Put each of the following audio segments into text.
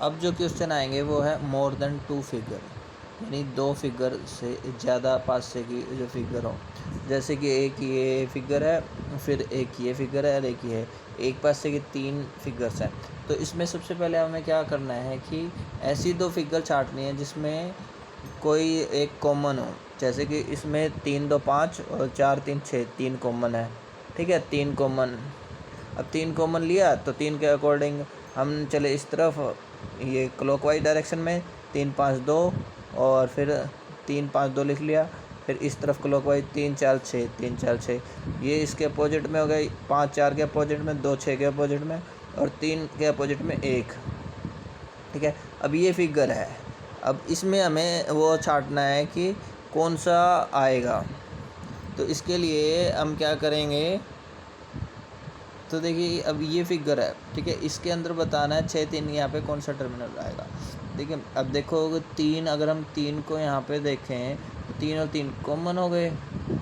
अब जो क्वेश्चन आएंगे वो है मोर देन 2 फिगर, यानी 2 फिगर से ज़्यादा पास से की जो फिगर हो। जैसे कि एक ये फिगर है, फिर एक ये फिगर है और एक ये है, एक पास से की 3 फिगर्स हैं। तो इसमें सबसे पहले हमें क्या करना है कि ऐसी 2 फिगर छांटनी है जिसमें कोई एक कॉमन हो। जैसे कि इसमें 3 2 5 और 4 3 6, 3 कॉमन है। ठीक है, 3 कॉमन। अब 3 कॉमन लिया तो 3 के अकॉर्डिंग हम चले इस तरफ, ये क्लॉकवाइज डायरेक्शन में 3 5 2, और फिर 3 5 2 लिख लिया। फिर इस तरफ क्लॉकवाइज 3 4 6, 3 4 6, ये इसके अपोजिट में हो गई। 5 4 के अपोजिट में, 2 6 के अपोजिट में, और 3 के अपोजिट में 1। ठीक है, अब ये फिगर है। अब इसमें हमें वो छांटना है कि कौन सा आएगा। तो इसके लिए हम क्या करेंगे, तो देखिए अब ये फिगर है। ठीक है, इसके अंदर बताना है 6 3 यहाँ पे कौन सा टर्मिनल आएगा। देखिए अब देखो 3, अगर हम 3 को यहाँ पे देखें तो 3 और 3 कॉमन हो गए।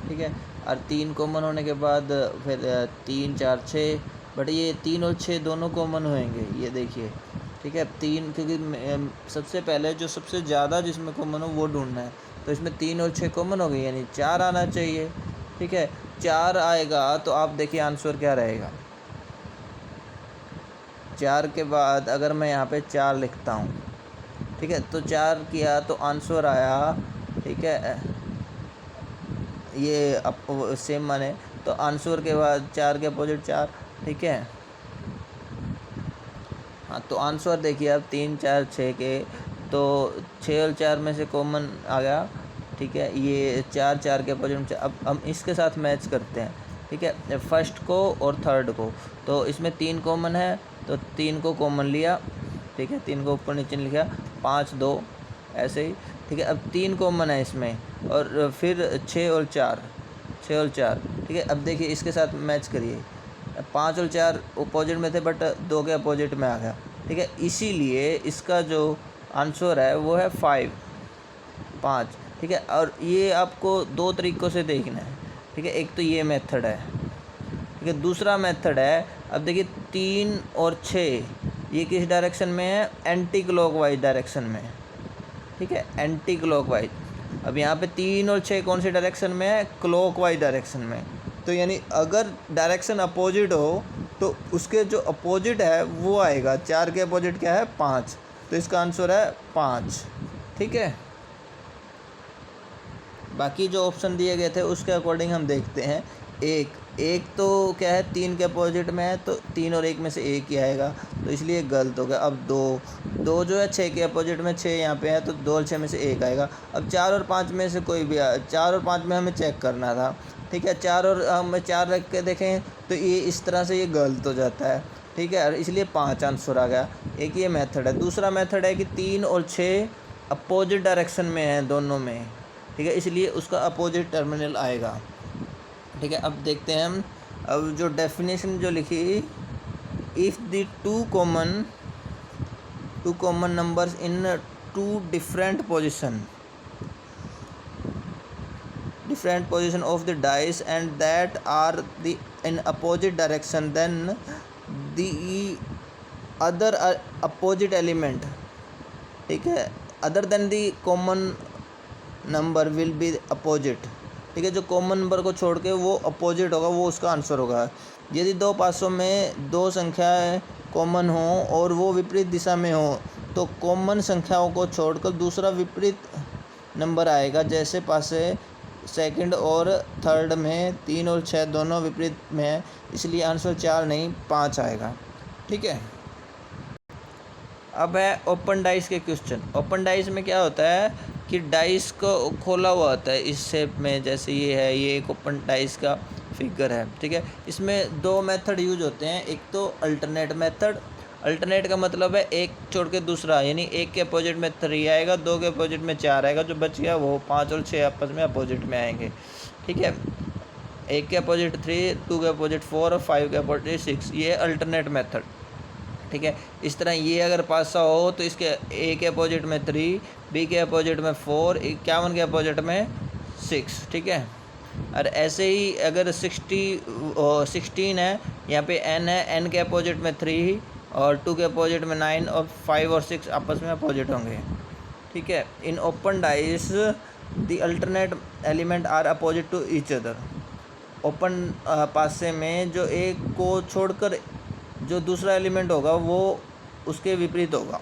ठीक है, और 3 कॉमन होने के बाद फिर 3 4 6, बट ये 3 और 6 दोनों कॉमन होएंगे, ये देखिए। ठीक है, 3, क्योंकि सबसे पहले जो सबसे ज़्यादा जिसमें कॉमन हो वो ढूंढना है। तो इसमें 3 और 6 कॉमन हो गई, यानी 4 आना चाहिए। ठीक है, 4 आएगा तो आप देखिए आंसर क्या रहेगा। 4 के बाद अगर मैं यहाँ पे 4 लिखता हूँ, ठीक है, तो 4 किया तो आंसर आया। ठीक है, ये अब सेम माने, तो आंसर के बाद 4 के अपोजिट 4। ठीक है, हाँ, तो आंसर देखिए अब 3 4 6 के, तो 6 और 4 में से कॉमन आ गया। ठीक है, ये 4 4 के अपोजिट। अब हम इसके साथ मैच करते हैं। ठीक है, फर्स्ट को और थर्ड को, तो इसमें 3 कॉमन है तो 3 को कॉमन लिया। ठीक है, 3 को ऊपर नीचे लिखा, 5 2 ऐसे ही। ठीक है, अब 3 कॉमन है इसमें, और फिर 6 और 4, 6 और 4। ठीक है, अब देखिए इसके साथ मैच करिए। 5 और 4 अपोजिट में थे, बट 2 के अपोजिट में आ गया। ठीक है, इसीलिए इसका जो आंसर है वो है 5। ठीक है, और ये आपको 2 तरीक़ों से देखना है। ठीक है, एक तो ये मेथड है। ठीक है, दूसरा मेथड है, अब देखिए 3 और 6 ये किस डायरेक्शन में है, एंटी क्लॉकवाइज डायरेक्शन में। ठीक है, एंटी क्लॉकवाइज। अब यहाँ पे 3 और 6 कौन सी डायरेक्शन में है, क्लॉकवाइज डायरेक्शन में। तो यानी अगर डायरेक्शन अपोजिट हो तो उसके जो अपोजिट है वो आएगा। 4 के अपोजिट क्या है, 5, तो इसका आंसर है 5। ठीक है, बाकी जो ऑप्शन दिए गए थे उसके अकॉर्डिंग हम देखते हैं। एक तो क्या है, 3 के अपोजिट में है, तो 3 और 1 में से एक ही आएगा, तो इसलिए गलत हो गया। अब 2 जो है 6 के अपोजिट में, 6 यहाँ पे है, तो 2 और 6 में से एक आएगा। अब 4 और 5 में से कोई भी 4 और 5 में हमें चेक करना था। ठीक है, 4 और हम 4 रख के देखें तो ये इस तरह से ये गलत हो जाता है। ठीक है, और इसलिए 5 आंसर आ गया। एक ये मेथड है। दूसरा मेथड है कि 3 और 6 अपोजिट डायरेक्शन में हैं दोनों में। ठीक है, इसलिए उसका अपोजिट टर्मिनल आएगा। ठीक है, अब देखते हैं हम। अब जो डेफिनेशन जो लिखी, if the two common numbers in 2 different position of the dice and that are the in opposite direction, then the other opposite element, ठीक है, other than the common number will be opposite. ठीक है, जो common number को छोड़ के वो opposite होगा, वो उसका आंसर होगा। यदि 2 पासों में 2 संख्याएं कॉमन हों और वो विपरीत दिशा में हो, तो कॉमन संख्याओं को छोड़कर दूसरा विपरीत नंबर आएगा। जैसे पासे सेकंड और थर्ड में 3 और 6 दोनों विपरीत में है, इसलिए आंसर 4 नहीं 5 आएगा। ठीक है, अब है ओपन डाइस के क्वेश्चन। ओपन डाइस में क्या होता है कि डाइस को खोला हुआ होता है इस शेप में, जैसे ये है, ये एक ओपन डाइस का फिगर है। ठीक है, इसमें 2 मेथड यूज होते हैं। एक तो अल्टरनेट मेथड। अल्टरनेट का मतलब है एक छोड़ के दूसरा, यानी 1 के अपोजिट में 3 आएगा, 2 के अपोजिट में 4 आएगा, जो बच गया वो 5 और 6 आपस में अपोजिट में आएंगे। ठीक है, 1 के अपोजिट 3, 2 के अपोजिट 4 और 5 के अपोजिट 6, ये अल्टरनेट मेथड। ठीक है, इस तरह ये अगर पासा हो तो इसके ए के अपोजिट में 3, बी के अपोजिट में 4, 51 के अपोजिट में 6। ठीक है, और ऐसे ही अगर 16 है, यहाँ पे n है, n के अपोजिट में 3 और 2 के अपोजिट में 9 और 5 और 6 आपस में अपोजिट होंगे। ठीक है। In open dice the alternate element are opposite to each other. Open पासे में जो एक को छोड़कर जो दूसरा एलिमेंट होगा वो उसके विपरीत होगा।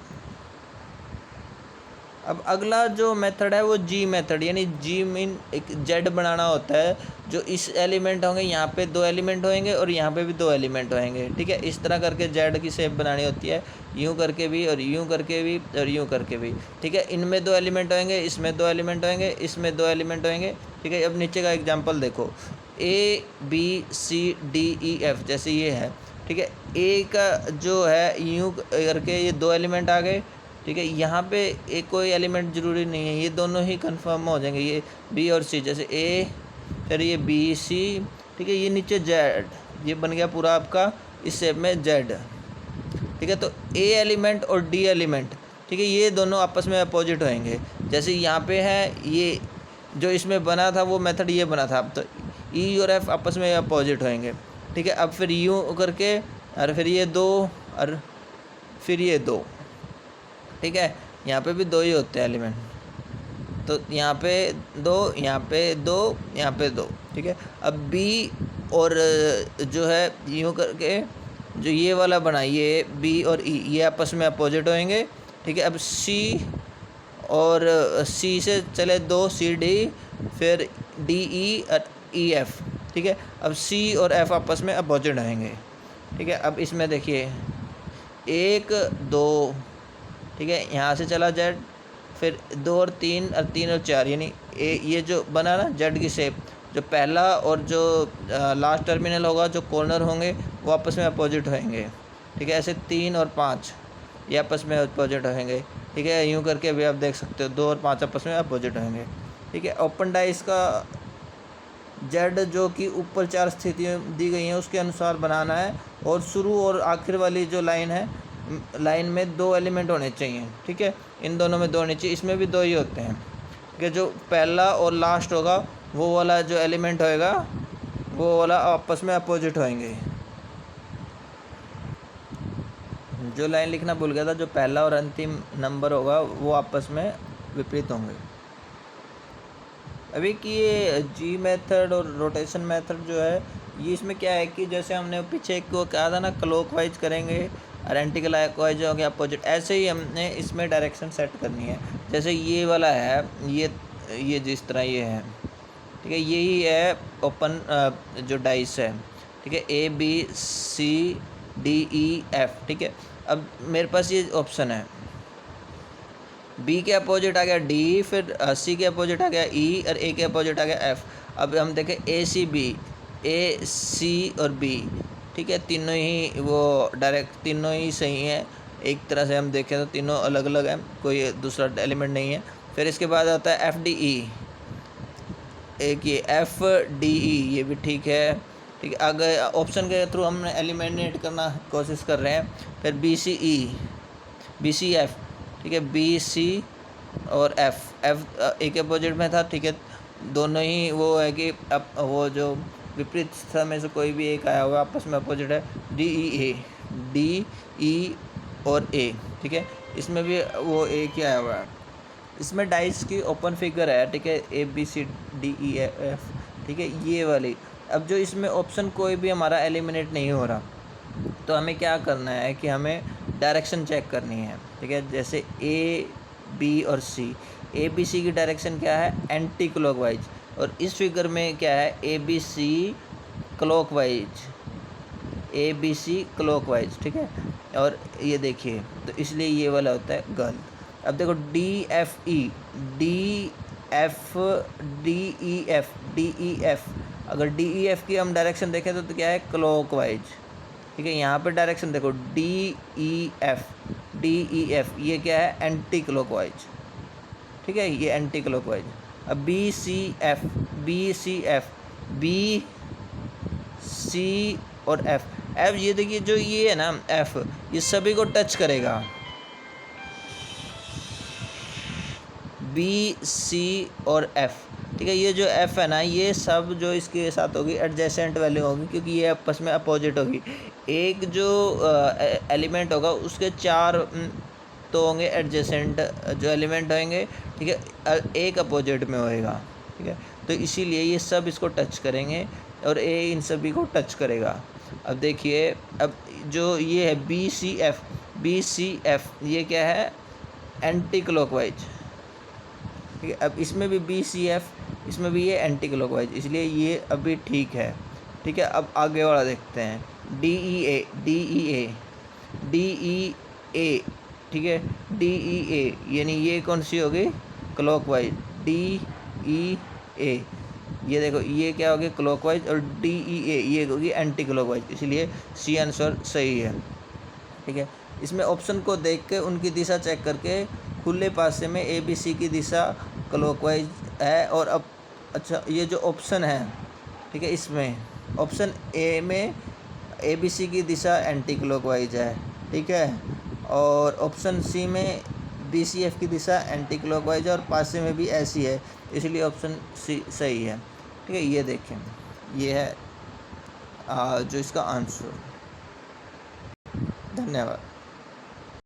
अब अगला जो मेथड है वो जी मेथड, यानी जी मीन एक जेड बनाना होता है। जो इस एलिमेंट होंगे यहाँ पे 2 एलिमेंट होंगे और यहाँ पे भी 2 एलिमेंट होंगे। ठीक है। इस तरह करके जेड की शेप बनानी होती है, यूँ करके भी और यूँ करके भी और यूँ करके भी। ठीक है। इनमें 2 एलिमेंट होंगे, इसमें 2 एलिमेंट होंगे, इसमें 2 एलिमेंट होंगे। ठीक है। अब नीचे का एग्जाम्पल देखो, A B C D E F जैसे ये है। ठीक है। ए का जो है यूँ करके ये 2 एलिमेंट आ गए। ठीक है। यहाँ पे एक कोई एलिमेंट ज़रूरी नहीं है, ये दोनों ही कंफर्म हो जाएंगे, ये बी और सी। जैसे ए फिर ये बी सी। ठीक है। ये नीचे जेड, ये बन गया पूरा आपका इस शेप में जेड। ठीक है। तो ए एलिमेंट और डी एलिमेंट, ठीक है, ये दोनों आपस में अपोजिट होंगे। जैसे यहाँ पे है ये जो इसमें बना था वो मेथड ये बना था, अब तो ई और एफ आपस में अपोजिट होंगे। ठीक है। अब फिर यूँ करके और फिर ये 2 और फिर ये 2। ठीक है। यहाँ पे भी 2 ही होते हैं एलिमेंट, तो यहाँ पे 2, यहाँ पे 2, यहाँ पे 2। ठीक है। अब बी और जो है यूँ करके जो ये वाला बना, ये बी और ई, ये आपस में अपोजिट होंगे। ठीक है। अब सी और सी से चले 2, सी डी, फिर डी ई और ई एफ। ठीक है। अब सी और एफ आपस में अपोजिट होंगे। ठीक है। अब इसमें देखिए 1 2, ठीक है, यहाँ से चला जेड, फिर 2 और 3 और 3 और 4, यानी ये जो बना ना जेड की शेप, जो पहला और जो लास्ट टर्मिनल होगा, जो कॉर्नर होंगे वो आपस में अपोजिट होंगे। ठीक है। ऐसे 3 और 5 ये आपस में अपोजिट होंगे। ठीक है। यूँ करके भी आप देख सकते हो 2 और 5 आपस में अपोजिट होंगे। ठीक है। ओपन डाइस का जेड जो कि ऊपर 4 स्थितियाँ दी गई हैं उसके अनुसार बनाना है, और शुरू और आखिर वाली जो लाइन है, लाइन में 2 एलिमेंट होने चाहिए। ठीक है। इन दोनों में 2 होने चाहिए, इसमें भी 2 ही होते हैं। ठीक है। जो पहला और लास्ट होगा वो वाला जो एलिमेंट होएगा वो वाला आपस में अपोजिट होंगे। जो लाइन लिखना भूल गया था, जो पहला और अंतिम नंबर होगा वो आपस में विपरीत होंगे। अभी कि ये जी मेथड और रोटेशन मेथड जो है, ये इसमें क्या है कि जैसे हमने पीछे को कहा था ना, क्लॉकवाइज करेंगे और एंटी क्लॉकवाइज हो गया अपोजिट, ऐसे ही हमने इसमें डायरेक्शन सेट करनी है। जैसे ये वाला है, ये जिस तरह ये है, ठीक है, यही है ओपन जो डाइस है। ठीक है। A B C D E F. ठीक है। अब मेरे पास ये ऑप्शन है, बी के अपोजिट आ गया डी, फिर सी के अपोजिट आ गया ई, और ए के अपोजिट आ गया एफ। अब हम देखें ए सी बी, ए सी और बी, ठीक है, तीनों ही वो डायरेक्ट तीनों ही सही हैं। एक तरह से हम देखें तो तीनों अलग अलग हैं, कोई दूसरा एलिमेंट नहीं है। फिर इसके बाद आता है एफ डी ई, एक ये एफ डी ई, ये भी ठीक है। ठीक है। आगे ऑप्शन के थ्रू हम एलिमिनेट करना कोशिश कर रहे हैं। फिर बी सी ई, बी सी एफ, ठीक है, बी सी और एफ, एफ एक अपोजिट में था। ठीक है। दोनों ही वो है कि अब वो जो विपरीत समय से कोई भी एक आया हुआ आपस में अपोजिट है। डी ई ए, डी ई और ए। ठीक है। इसमें भी वो एक ही आया हुआ है। इसमें डाइस की ओपन फिगर है। ठीक है। A B C D E F. ठीक है। ये वाली, अब जो इसमें ऑप्शन कोई भी हमारा एलिमिनेट नहीं हो रहा, तो हमें क्या करना है कि हमें डायरेक्शन चेक करनी है। ठीक है। जैसे ए बी और सी, ए बी सी की डायरेक्शन क्या है, एंटी क्लॉकवाइज, और इस फिगर में क्या है, A B C clockwise, A B C clockwise. ठीक है। और ये देखिए, तो इसलिए ये वाला होता है गलत। अब देखो D F E, D F D E F, D E F, अगर डी ई एफ की हम डायरेक्शन देखें तो क्या है, क्लॉकवाइज। ठीक है। यहाँ पे डायरेक्शन देखो D E F, D E F, ये क्या है, एंटी क्लॉकवाइज। ठीक है। ये एंटी क्लॉकवाइज। अब B C F, B C F, B C और एफ, एफ ये देखिए जो ये है ना एफ, ये सभी को टच करेगा, बी सी और एफ। ठीक ठीक है। ये जो एफ है ना, ये सब जो इसके साथ होगी एडजेसेंट वैल्यू होगी, क्योंकि ये आपस में अपोजिट होगी। एक जो एलिमेंट होगा उसके 4 तो होंगे एडजेसेंट जो एलिमेंट होंगे, ठीक है, एक अपोजिट में होएगा, ठीक है। तो इसीलिए ये सब इसको टच करेंगे और ए इन सभी को टच करेगा। अब देखिए, अब जो ये है बी सी एफ ये क्या है, एंटी क्लॉकवाइज, ठीक है। अब इसमें भी बी सी एफ, इसमें भी ये एंटी क्लॉकवाइज, इसलिए ये अभी ठीक है, ठीक है। अब आगे वाला देखते हैं, डी ई ए, ठीक है, डी ई ए यानी ये कौन सी होगी, क्लॉकवाइज, डी ई ए, ये देखो ये क्या होगी क्लॉकवाइज, और डी ई ए ये होगी एंटी क्लॉकवाइज, इसलिए सी आंसर सही है, ठीक है। इसमें ऑप्शन को देख के उनकी दिशा चेक करके खुले पासे में ए बी सी की दिशा क्लॉकवाइज है, और अब अच्छा ये जो ऑप्शन है, ठीक है, इसमें ऑप्शन ए में ए बी सी की दिशा एंटी क्लॉकवाइज है, ठीक है, और ऑप्शन सी में बी सी एफ की दिशा एंटी क्लॉकवाइज है, और पासे में भी ऐसी है, इसलिए ऑप्शन सी सही है, ठीक है। ये देखें, ये है जो इसका आंसर। धन्यवाद।